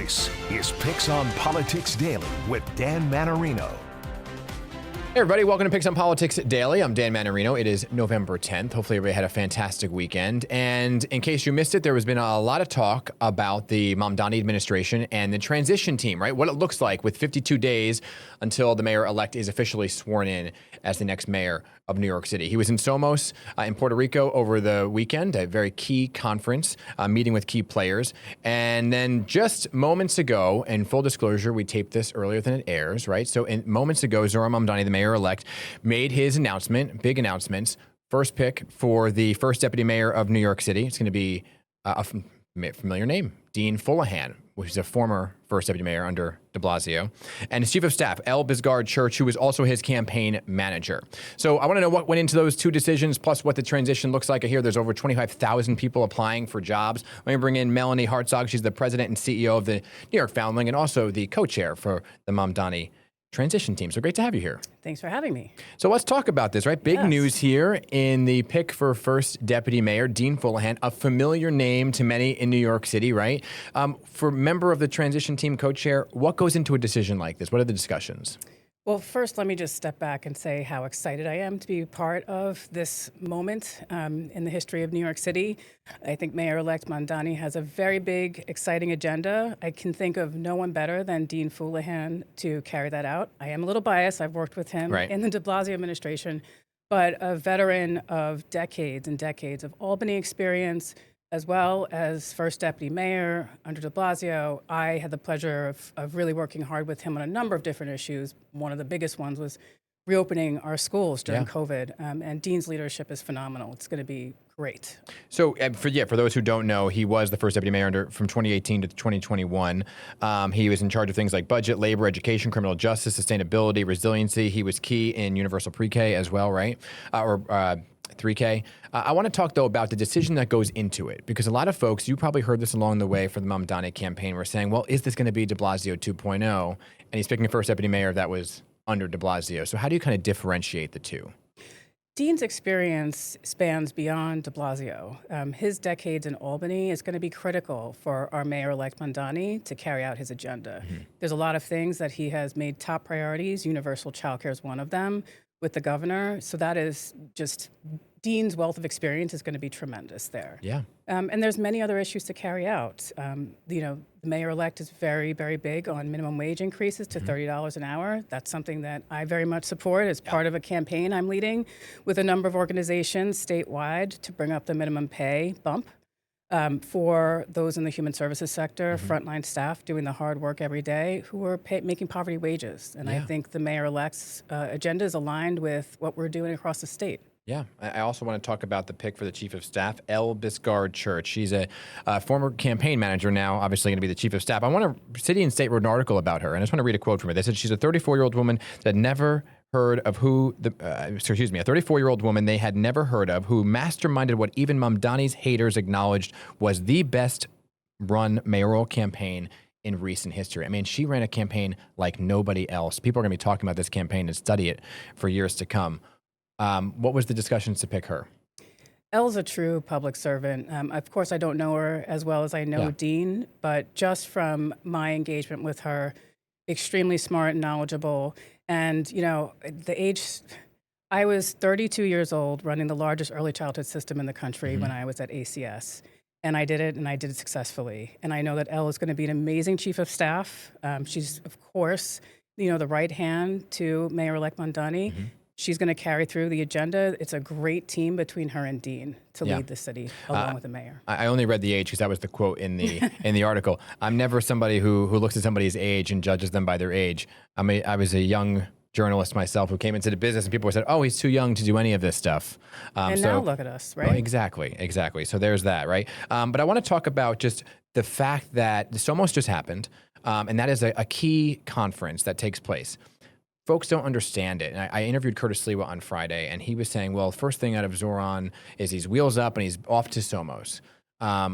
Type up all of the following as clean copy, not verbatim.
This is PIX on Politics Daily with Dan Mannarino. Hey everybody, welcome to PIX on Politics Daily. I'm Dan Mannarino. It is November 10th. Hopefully everybody had a fantastic weekend. And in case you missed it, there has been a lot of talk about the Mamdani administration and the transition team, right? What it looks like with 52 days until the mayor-elect is officially sworn in as the next mayor of New York City. He was in Somos in Puerto Rico over the weekend, a very key conference, meeting with key players. And then just moments ago, and full disclosure, we taped this earlier than it airs, right? So moments ago, Zohran Mamdani, the mayor-elect, made his announcement, big announcements, first pick for the first deputy mayor of New York City. It's going to be a familiar name, Dean Fullahan, which is a former first deputy mayor under de Blasio, and his chief of staff, L. Bisgard Church, who was also his campaign manager. So I want to know what went into those two decisions, plus what the transition looks like. I hear there's over 25,000 people applying for jobs. Let me bring in Melanie Hartzog. She's the president and CEO of the New York Foundling and also the co-chair for the Mamdani transition team. So great to have you here. Thanks for having me. So let's talk about this, right? Big news here in the pick for first deputy mayor, Dean Fullahan, a familiar name to many in New York City, right? For member of the transition team co-chair, what goes into a decision like this? What are the discussions? Well, first, let me just step back and say how excited I am to be part of this moment in the history of New York City. I think Mayor-elect Mamdani has a very big, exciting agenda. I can think of no one better than Dean Fullahan to carry that out. I am a little biased. I've worked with him in the de Blasio administration, but a veteran of decades and decades of Albany experience, as well as first deputy mayor under de Blasio. I had the pleasure of really working hard with him on a number of different issues. One of the biggest ones was reopening our schools during COVID, and Dean's leadership is phenomenal. It's going to be great. So for those who don't know, he was the first deputy mayor from 2018 to 2021. He was in charge of things like budget, labor, education, criminal justice, sustainability, resiliency. He was key in universal pre-K as well, right? 3K. I want to talk, though, about the decision that goes into it, because a lot of folks, you probably heard this along the way for the Mamdani campaign, were saying, well, is this going to be de Blasio 2.0? And he's picking a first deputy mayor that was under de Blasio. So how do you kind of differentiate the two? Dean's experience spans beyond de Blasio. His decades in Albany is going to be critical for our mayor-elect Mamdani to carry out his agenda. There's a lot of things that he has made top priorities. Universal childcare is one of them with the governor. So that is just, Dean's wealth of experience is going to be tremendous there. Yeah. And there's many other issues to carry out. The mayor-elect is very, very big on minimum wage increases to $30 an hour. That's something that I very much support as part of a campaign I'm leading with a number of organizations statewide to bring up the minimum pay bump for those in the human services sector, frontline staff doing the hard work every day who are making poverty wages. And I think the mayor-elect's agenda is aligned with what we're doing across the state. Yeah. I also want to talk about the pick for the chief of staff, L. Bisgard Church. She's a former campaign manager now, obviously going to be the chief of staff. I want to, City and State wrote an article about her, and I just want to read a quote from her. They said she's a 34-year-old woman that never heard of a 34-year-old woman they had never heard of who masterminded what even Mamdani's haters acknowledged was the best run mayoral campaign in recent history. I mean, she ran a campaign like nobody else. People are going to be talking about this campaign and study it for years to come. What was the discussions to pick her? Elle's a true public servant. Of course, I don't know her as well as I know Dean, but just from my engagement with her, extremely smart and knowledgeable. And, I was 32 years old running the largest early childhood system in the country when I was at ACS. And I did it successfully. And I know that Elle is going to be an amazing chief of staff. She's, of course, the right hand to Mayor-elect Mamdani. She's going to carry through the agenda. It's a great team between her and Dean to lead the city along with the mayor. I only read the age because that was the quote in the article. I'm never somebody who looks at somebody's age and judges them by their age. I was a young journalist myself who came into the business and people said, oh, he's too young to do any of this stuff. And now look at us, right? Well, exactly. So there's that, right? But I want to talk about just the fact that this almost just happened, and that is a key conference that takes place. Folks don't understand it. And I interviewed Curtis Sliwa on Friday, and he was saying, well, first thing out of Zohran is he's wheels up and he's off to Somos,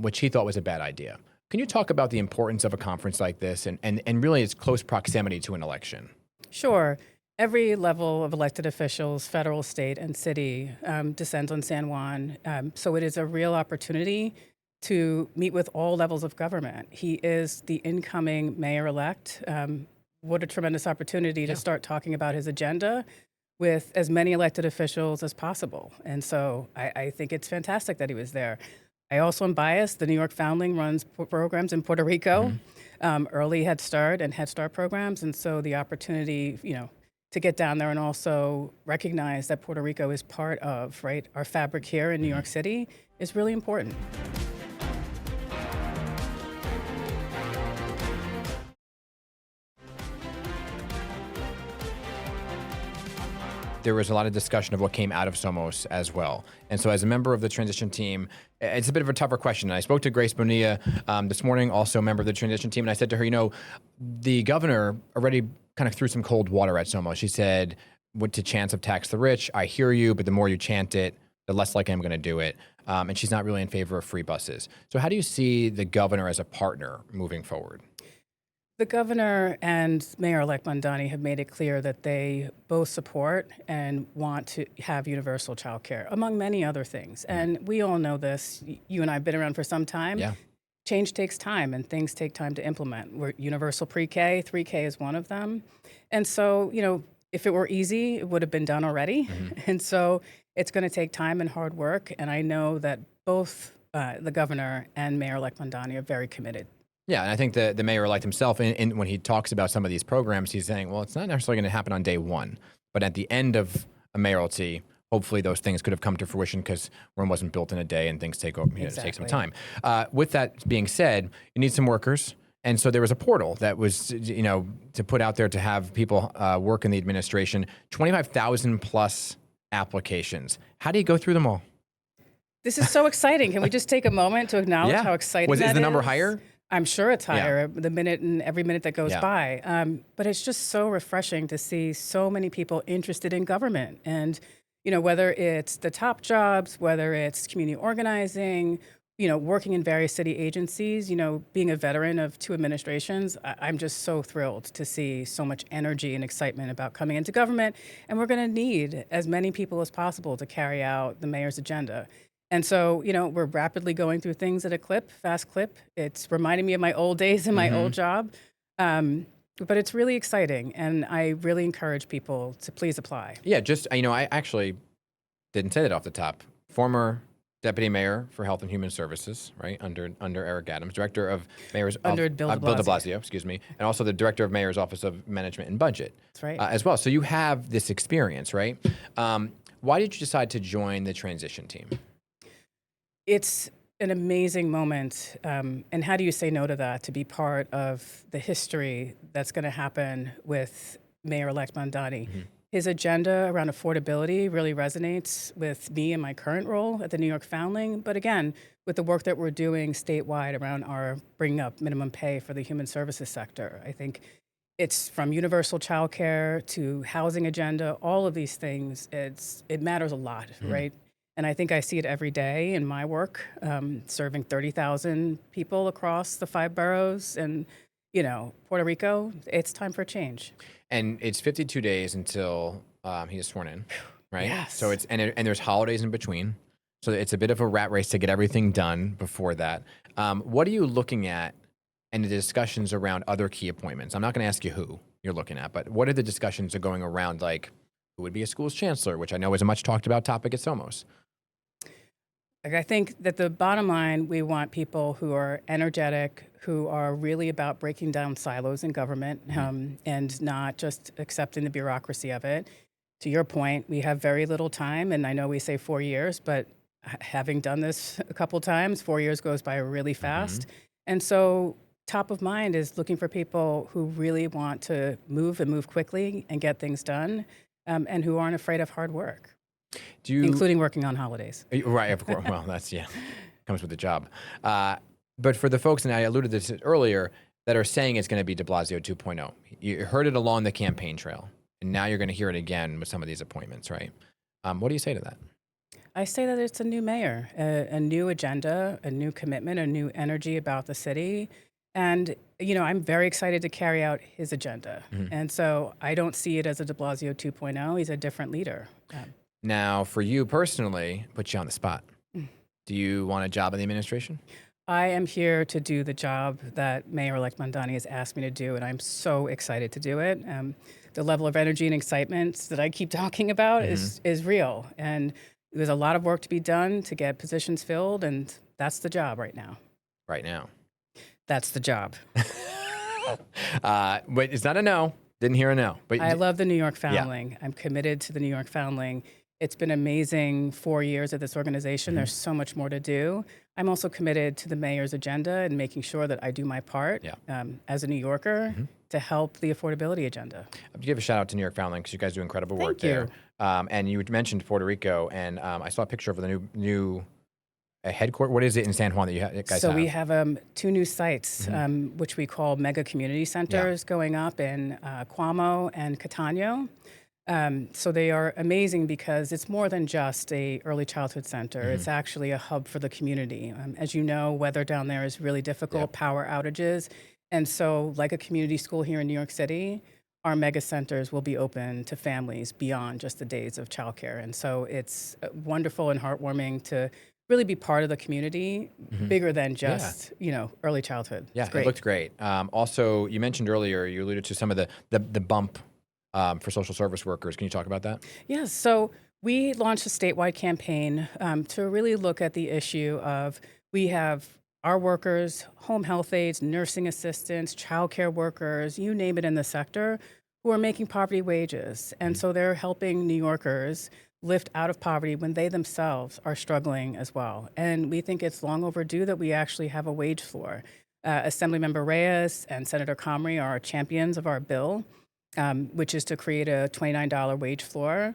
which he thought was a bad idea. Can you talk about the importance of a conference like this and really its close proximity to an election? Sure. Every level of elected officials, federal, state, and city, descends on San Juan. So it is a real opportunity to meet with all levels of government. He is the incoming mayor-elect. What a tremendous opportunity to start talking about his agenda with as many elected officials as possible. And so I think it's fantastic that he was there. I also am biased. The New York Foundling runs programs in Puerto Rico, early Head Start and Head Start programs. And so the opportunity, to get down there and also recognize that Puerto Rico is part of, right, our fabric here in New York City is really important. There was a lot of discussion of what came out of Somos as well. And so as a member of the transition team, it's a bit of a tougher question. And I spoke to Grace Bonilla this morning, also a member of the transition team, and I said to her, the governor already kind of threw some cold water at Somos. She said, what to chance of tax the rich? I hear you, but the more you chant it, the less likely I'm going to do it. And she's not really in favor of free buses. So how do you see the governor as a partner moving forward? The governor and Mayor-elect Mamdani have made it clear that they both support and want to have universal child care, among many other things. And we all know this. You and I have been around for some time. Yeah. Change takes time, and things take time to implement. We're universal pre-K, 3K is one of them. And so, if it were easy, it would have been done already. And so it's going to take time and hard work. And I know that both the governor and Mayor-elect Mamdani are very committed. Yeah, and I think the mayor-elect himself, when he talks about some of these programs, he's saying, well, it's not necessarily going to happen on day one, but at the end of a mayoralty, hopefully those things could have come to fruition because Rome wasn't built in a day and things take some time. With that being said, you need some workers. And so there was a portal that was, to put out there to have people work in the administration, 25,000 plus applications. How do you go through them all? This is so exciting. Can we just take a moment to acknowledge how exciting that is? Is the number higher? I'm sure it's higher the minute and every minute that goes by. But it's just so refreshing to see so many people interested in government. And, whether it's the top jobs, whether it's community organizing, working in various city agencies, being a veteran of 2 administrations, I'm just so thrilled to see so much energy and excitement about coming into government. And we're going to need as many people as possible to carry out the mayor's agenda. And so, we're rapidly going through things at a fast clip. It's reminding me of my old days in my old job. But it's really exciting. And I really encourage people to please apply. Yeah, I actually didn't say that off the top. Former Deputy Mayor for Health and Human Services, right, under Eric Adams, Director of Mayor's Bill de Blasio, excuse me, and also the Director of Mayor's Office of Management and Budget. That's right. As well. So you have this experience, right? Why did you decide to join the transition team? It's an amazing moment. And how do you say no to that, to be part of the history that's going to happen with Mayor-elect Mamdani? His agenda around affordability really resonates with me in my current role at the New York Foundling. But again, with the work that we're doing statewide around our bringing up minimum pay for the human services sector, I think it's from universal childcare to housing agenda, all of these things, it matters a lot, right? And I think I see it every day in my work, serving 30,000 people across the 5 boroughs and, Puerto Rico. It's time for a change. And it's 52 days until he is sworn in, right? Yes. So and there's holidays in between. So it's a bit of a rat race to get everything done before that. What are you looking at in the discussions around other key appointments? I'm not going to ask you who you're looking at, but what are the discussions that are going around, like who would be a school's chancellor, which I know is a much talked about topic at Somos? I think that the bottom line, we want people who are energetic, who are really about breaking down silos in government and not just accepting the bureaucracy of it. To your point, we have very little time, and I know we say 4 years, but having done this a couple times, 4 years goes by really fast. And so top of mind is looking for people who really want to move quickly and get things done, and who aren't afraid of hard work. Including working on holidays. Right, of course. Well, that's, comes with the job. But for the folks, and I alluded to this earlier, that are saying it's going to be de Blasio 2.0, you heard it along the campaign trail, and now you're going to hear it again with some of these appointments, right? What do you say to that? I say that it's a new mayor, a new agenda, a new commitment, a new energy about the city. And, I'm very excited to carry out his agenda. And so I don't see it as a de Blasio 2.0. He's a different leader. Now, for you personally, put you on the spot. Do you want a job in the administration? I am here to do the job that Mayor-elect Mamdani has asked me to do, and I'm so excited to do it. The level of energy and excitement that I keep talking about is real, and there's a lot of work to be done to get positions filled, and that's the job right now. Right now. That's the job. But it's not a no. Didn't hear a no. But I love the New York Foundling. I'm committed to the New York Foundling. It's been amazing 4 years of this organization. There's so much more to do. I'm also committed to the mayor's agenda and making sure that I do my part as a New Yorker to help the affordability agenda. I have to give a shout out to New York Foundling because you guys do incredible work there. And you mentioned Puerto Rico, and I saw a picture of the new headquarters. What is it in San Juan that you guys have? So we have 2 new sites, which we call mega community centers going up in Cuomo and Catania. So they are amazing because it's more than just a early childhood center. It's actually a hub for the community. As you know, weather down there is really difficult, power outages. And so like a community school here in New York City, our mega centers will be open to families beyond just the days of childcare. And so it's wonderful and heartwarming to really be part of the community, bigger than just, early childhood. Yeah, it looked great. Also, you mentioned earlier, you alluded to some of the bump for social service workers. Can you talk about that? Yes. So we launched a statewide campaign to really look at the issue of we have our workers, home health aides, nursing assistants, childcare workers, you name it in the sector, who are making poverty wages. And so they're helping New Yorkers lift out of poverty when they themselves are struggling as well. And we think it's long overdue that we actually have a wage floor. Assemblymember Reyes and Senator Comrie are champions of our bill, which is to create a $29 wage floor.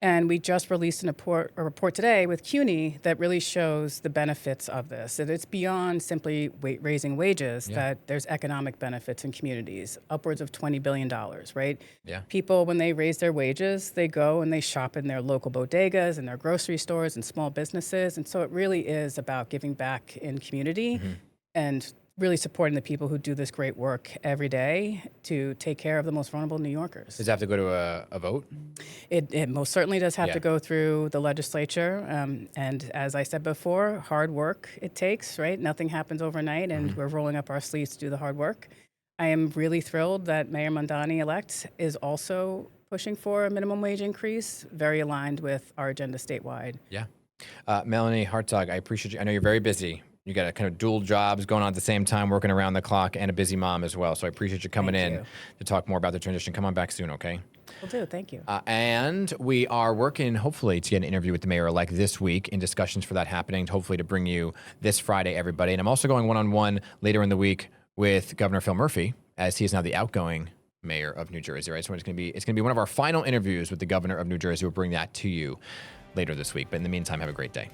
And we just released a report today with CUNY that really shows the benefits of this. That it's beyond simply raising wages, that there's economic benefits in communities, upwards of $20 billion, right? Yeah. People, when they raise their wages, they go and they shop in their local bodegas and their grocery stores and small businesses. And so it really is about giving back in community and really supporting the people who do this great work every day to take care of the most vulnerable New Yorkers. Does it have to go to a vote? It most certainly does have to go through the legislature. And as I said before, hard work it takes, right? Nothing happens overnight, and we're rolling up our sleeves to do the hard work. I am really thrilled that Mayor Mamdani-elect is also pushing for a minimum wage increase, very aligned with our agenda statewide. Yeah. Melanie Hartzog, I appreciate you. I know you're very busy. You got a kind of dual jobs going on at the same time, working around the clock, and a busy mom as well. So I appreciate you coming in to talk more about the transition. Come on back soon, okay? Will do. Thank you. And we are working, hopefully, to get an interview with the mayor-elect this week, in discussions for that happening, hopefully to bring you this Friday, everybody. And I'm also going one-on-one later in the week with Governor Phil Murphy, as he is now the outgoing mayor of New Jersey, right? So it's going to be one of our final interviews with the governor of New Jersey. We'll bring that to you later this week. But in the meantime, have a great day.